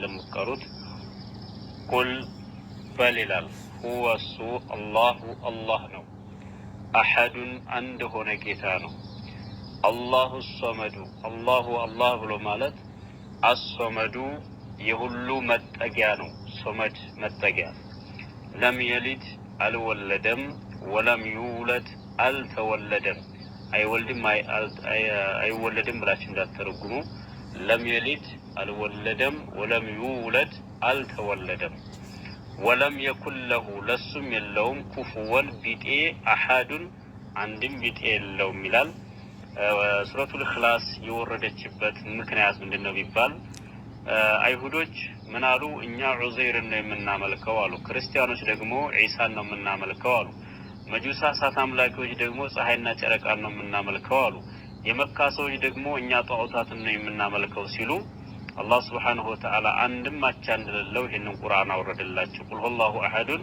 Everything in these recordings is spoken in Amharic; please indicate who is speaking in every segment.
Speaker 1: ለምትቀሩት ቁል በልላል ሁወ እሱ አላሁ አላህ ነው አሐዱን አንድ ሆነ ጌታ ነው አላሁ ሶመዱ አላሁ አላህ ብሎ ማለት አሶመዱ የሁሉ መጠጊያ ነው ሶመድ መጠጊያ ለም የሊድ አልወለደም ወለም ይውለድ አልተወለደም አይወለድም ብላችሁ እንዳትተረጉሙ ለም የሊድ አልወለደም ወለም ይውለድ አልተወለደም ወለም የኩን ለሁ ለሱም የለውም ኩፉወን ቢጤ አሐዱን አንድም ቢጤ የለውም ይላል ሱረቱል ኢኽላስ የወረደችበት ምክንያት ምንድነው ቢባል አይሁዶች ምን አሉ እኛ ዑዘይርን ነው የምናመልከው አሉ ክርስቲያኖች ደግሞ ኢሳን ነው የምናመልከው አሉ መጁሳ ሳት አምላኪዎች ደግሞ ፀሐይና ጨረቃን ነው የምናመልከው አሉ የመካ ሰዎች ደግሞ እኛ ጣዖታትን ነው የምናመልከው ሲሉ አላህ Subhanahu Wa Ta'ala አንድም አቻ እንደሌለው ይሄንን ቁርአን አወረደላቸው ቁል ሁላሁ አሐዱን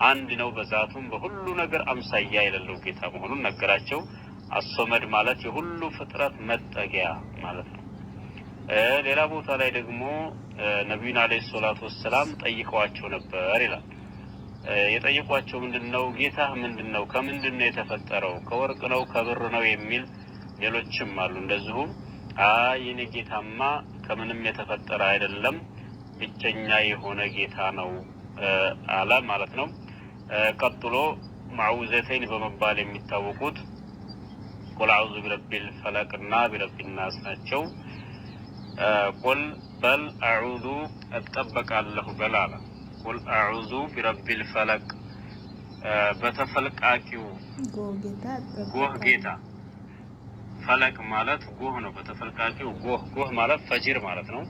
Speaker 1: አንድ ነው በዛቱም በሁሉ ነገር አምሳያ የሌለው ጌታ መሆኑን ነገራቸው አሶመድ ማለት የሁሉ ፍጥረት መጠጊያ ማለት ነው ሌላ ቦታ ላይ ደግሞ ነብዩን አለይሂ ሰላቱ ወሰለም ጠይቀዋቸው ነበር ይላል የጠየቋቸው ምንድነው ጌታ ምንድነው ከምንድነው የተፈጠረው ከወርቅ ነው ከብር ነው የሚል ሌሎችም አሉ እንደዚሁ የኔ ጌታማ ከምንም የተፈጠረ አይደለም ብቸኛ የሆነ ጌታ ነው አላ ማለት ነው ቀጥሎ ማውዘተይን በመባል የሚታወቁት ቁል አዑዙ ቢረቢል ፈለቅና ቢረቢን ናስ ናቸው ቁል በል አዑዙ እጠበቃለሁ በላላ ቁል አዑዙ ቢረቢል ፈለቅ በተፈልቃቂው ጎህ ጌታ ፈለቅ ማለት ጎህ ነው በተፈልቃቂው ጎህ ማለት ፈጅር ማለት ነው